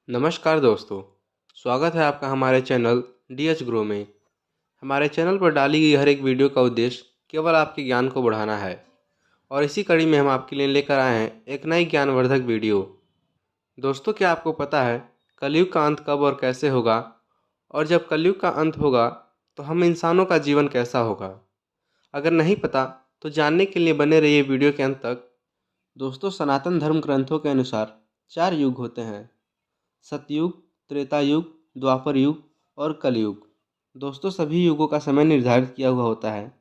नमस्कार दोस्तों, स्वागत है आपका हमारे चैनल डीएच ग्रो में। हमारे चैनल पर डाली गई हर एक वीडियो का उद्देश्य केवल आपके ज्ञान को बढ़ाना है और इसी कड़ी में हम आपके लिए लेकर आए हैं एक नई ज्ञानवर्धक वीडियो। दोस्तों, क्या आपको पता है कलयुग का अंत कब और कैसे होगा? और जब कलयुग का अंत होगा तो हम इंसानों का जीवन कैसा होगा? अगर नहीं पता तो जानने के लिए बने रहिए वीडियो के अंत तक। दोस्तों, सनातन धर्म ग्रंथों के अनुसार 4 युग होते हैं: सतयुग, त्रेता युग, द्वापर युग और कलयुग। दोस्तों, सभी युगों का समय निर्धारित किया हुआ होता है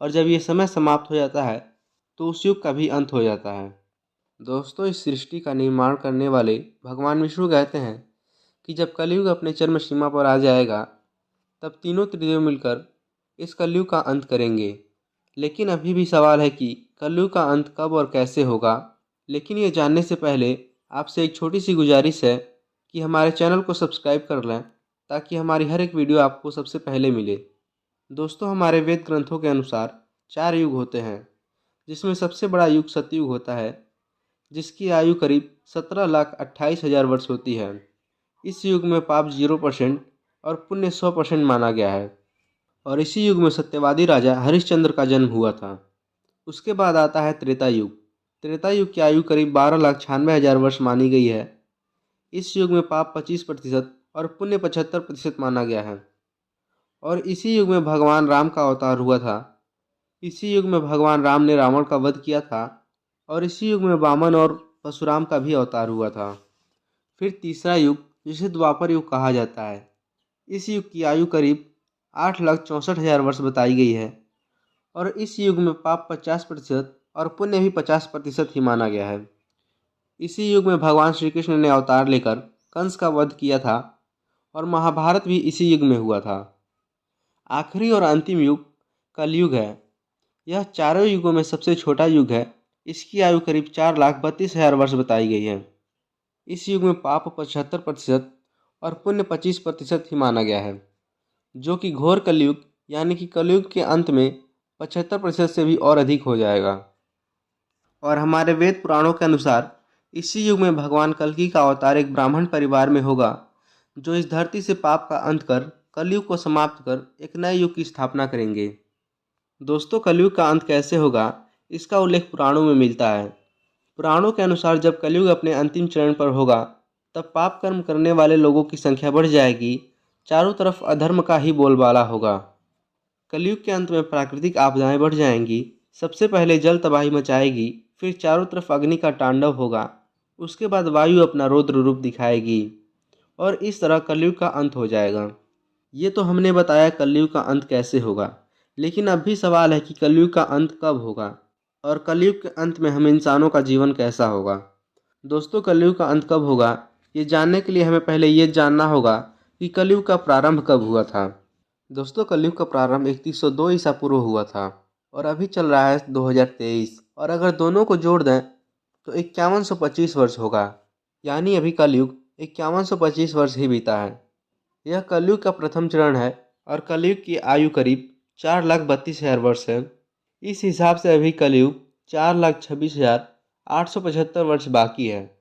और जब ये समय समाप्त हो जाता है तो उस युग का भी अंत हो जाता है। दोस्तों, इस सृष्टि का निर्माण करने वाले भगवान विष्णु कहते हैं कि जब कलयुग अपने चरम सीमा पर आ जाएगा तब तीनों त्रिदेव मिलकर इस कलयुग का अंत करेंगे। लेकिन अभी भी सवाल है कि कलयुग का अंत कब और कैसे होगा। लेकिन ये जानने से पहले आपसे एक छोटी सी गुजारिश है कि हमारे चैनल को सब्सक्राइब कर लें ताकि हमारी हर एक वीडियो आपको सबसे पहले मिले। दोस्तों, हमारे वेद ग्रंथों के अनुसार 4 युग होते हैं, जिसमें सबसे बड़ा युग सतयुग होता है, जिसकी आयु करीब 17,28,000 वर्ष होती है। इस युग में पाप 0% और पुण्य 100% माना गया है और इसी युग में सत्यवादी राजा हरिश्चंद्र का जन्म हुआ था। उसके बाद आता है त्रेता युग। त्रेता युग की आयु करीब 12,96,000 वर्ष मानी गई है। इस युग में पाप 25% और पुण्य 75% माना गया है और इसी युग में भगवान राम का अवतार हुआ था। इसी युग में भगवान राम ने रावण का वध किया था और इसी युग में वामन और परशुराम का भी अवतार हुआ था। फिर तीसरा युग, जिसे द्वापर युग कहा जाता है, इस युग की आयु करीब 8,64,000 वर्ष बताई गई है और इस युग में पाप 50% और पुण्य भी 50% ही माना गया है। इसी युग में भगवान श्री कृष्ण ने अवतार लेकर कंस का वध किया था और महाभारत भी इसी युग में हुआ था। आखिरी और अंतिम युग कलयुग है। यह चारों युगों में सबसे छोटा युग है। इसकी आयु करीब 4,32,000 वर्ष बताई गई है। इस युग में पाप 75% और पुण्य 25% ही माना गया है, जो कि घोर कलयुग यानी कि कलयुग के अंत में 75% से भी और अधिक हो जाएगा। और हमारे वेद पुराणों के अनुसार इसी युग में भगवान कल्कि का अवतार एक ब्राह्मण परिवार में होगा, जो इस धरती से पाप का अंत कर कलयुग को समाप्त कर एक नए युग की स्थापना करेंगे। दोस्तों, कलयुग का अंत कैसे होगा, इसका उल्लेख पुराणों में मिलता है। पुराणों के अनुसार जब कलयुग अपने अंतिम चरण पर होगा तब पाप कर्म करने वाले लोगों की संख्या बढ़ जाएगी। चारों तरफ अधर्म का ही बोलबाला होगा। कलयुग के अंत में प्राकृतिक आपदाएं बढ़ जाएंगी। सबसे पहले जल तबाही मचाएगी, फिर चारों तरफ अग्नि का तांडव होगा, उसके बाद वायु अपना रौद्र रूप दिखाएगी और इस तरह कलयुग का अंत हो जाएगा। ये तो हमने बताया कलयुग का अंत कैसे होगा, लेकिन अब भी सवाल है कि कलयुग का अंत कब होगा और कलयुग के अंत में हम इंसानों का जीवन कैसा होगा। दोस्तों, कलयुग का अंत कब होगा, ये जानने के लिए हमें पहले ये जानना होगा कि कलयुग का प्रारंभ कब हुआ था। दोस्तों, कलयुग का प्रारंभ 3102 ईसा पूर्व हुआ था और अभी चल रहा है 2023, और अगर दोनों को जोड़ दें तो 5125 वर्ष होगा। यानी अभी कलयुग 5125 वर्ष ही बीता है। यह कलयुग का प्रथम चरण है और कलयुग की आयु करीब 4,32,000 वर्ष है। इस हिसाब से अभी कलयुग 4,26,875 वर्ष बाकी है।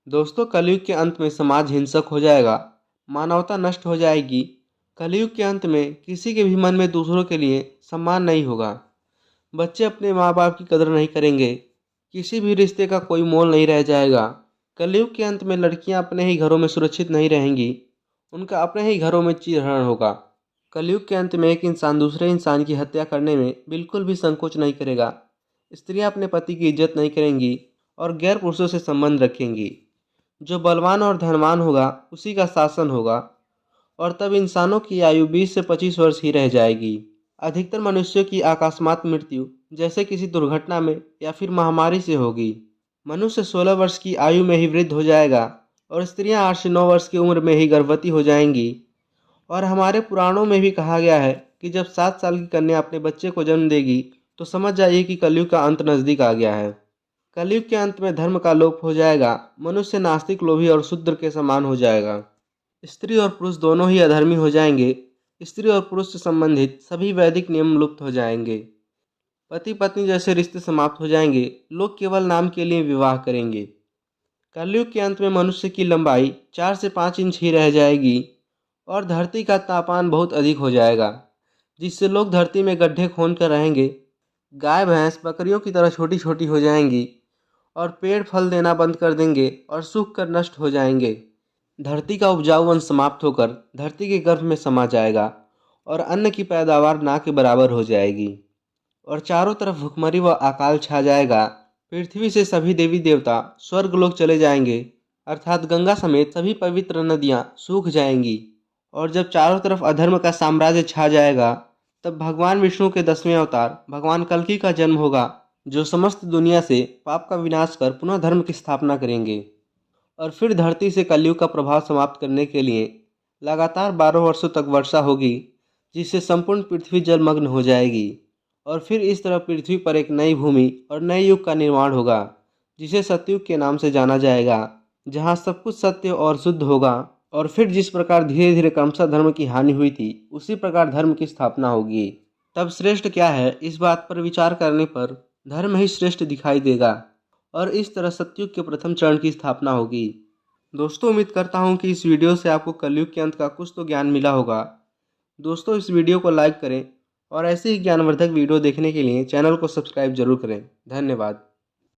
दोस्तों, कलयुग के अंत में समाज हिंसक हो जाएगा, मानवता नष्ट हो जाएगी। कलयुग के अंत में किसी के भी मन में दूसरों के लिए सम्मान नहीं होगा। बच्चे अपने माँ बाप की कदर नहीं करेंगे। किसी भी रिश्ते का कोई मोल नहीं रह जाएगा। कलयुग के अंत में लड़कियां अपने ही घरों में सुरक्षित नहीं रहेंगी, उनका अपने ही घरों में चिरहरण होगा। कलयुग के अंत में एक इंसान दूसरे इंसान की हत्या करने में बिल्कुल भी संकोच नहीं करेगा। स्त्रियां अपने पति की इज्जत नहीं करेंगी और गैर पुरुषों से संबंध रखेंगी। जो बलवान और धनवान होगा उसी का शासन होगा और तब इंसानों की आयु 20 से 25 वर्ष ही रह जाएगी। अधिकतर मनुष्यों की अकस्मात मृत्यु जैसे किसी दुर्घटना में या फिर महामारी से होगी। मनुष्य 16 वर्ष की आयु में ही वृद्ध हो जाएगा और स्त्रियां 8 से 9 वर्ष की उम्र में ही गर्भवती हो जाएंगी। और हमारे पुराणों में भी कहा गया है कि जब 7 साल की कन्या अपने बच्चे को जन्म देगी तो समझ जाइए कि कलयुग का अंत नजदीक आ गया है। कलयुग के अंत में धर्म का लोप हो जाएगा। मनुष्य नास्तिक, लोभी और शूद्र के समान हो जाएगा। स्त्री और पुरुष दोनों ही अधर्मी हो जाएंगे। स्त्री और पुरुष से संबंधित सभी वैदिक नियम लुप्त हो जाएंगे। पति पत्नी जैसे रिश्ते समाप्त हो जाएंगे। लोग केवल नाम के लिए विवाह करेंगे। कलयुग के अंत में मनुष्य की लंबाई 4 से 5 इंच ही रह जाएगी और धरती का तापमान बहुत अधिक हो जाएगा, जिससे लोग धरती में गड्ढे खोद कर रहेंगे। गाय भैंस बकरियों की तरह छोटी छोटी हो जाएंगी और पेड़ फल देना बंद कर देंगे और सूख कर नष्ट हो जाएंगे। धरती का उपजाऊपन समाप्त होकर धरती के गर्भ में समा जाएगा और अन्न की पैदावार ना के बराबर हो जाएगी और चारों तरफ भुखमरी व अकाल छा जाएगा। पृथ्वी से सभी देवी देवता स्वर्ग लोग चले जाएंगे, अर्थात गंगा समेत सभी पवित्र नदियां सूख जाएंगी। और जब चारों तरफ अधर्म का साम्राज्य छा जाएगा, तब भगवान विष्णु के 10वें अवतार भगवान कल्कि का जन्म होगा, जो समस्त दुनिया से पाप का विनाश कर पुनः धर्म की स्थापना करेंगे। और फिर धरती से कलयुग का प्रभाव समाप्त करने के लिए लगातार 12 वर्षों तक वर्षा होगी, जिससे संपूर्ण पृथ्वी जलमग्न हो जाएगी। और फिर इस तरह पृथ्वी पर एक नई भूमि और नए युग का निर्माण होगा, जिसे सतयुग के नाम से जाना जाएगा, जहाँ सब कुछ सत्य और शुद्ध होगा। और फिर जिस प्रकार धीरे धीरे क्रमशः धर्म की हानि हुई थी, उसी प्रकार धर्म की स्थापना होगी। तब श्रेष्ठ क्या है, इस बात पर विचार करने पर धर्म ही श्रेष्ठ दिखाई देगा और इस तरह सतयुग के प्रथम चरण की स्थापना होगी। दोस्तों, उम्मीद करता हूँ कि इस वीडियो से आपको कलयुग के अंत का कुछ तो ज्ञान मिला होगा। दोस्तों, इस वीडियो को लाइक करें और ऐसे ही ज्ञानवर्धक वीडियो देखने के लिए चैनल को सब्सक्राइब जरूर करें। धन्यवाद।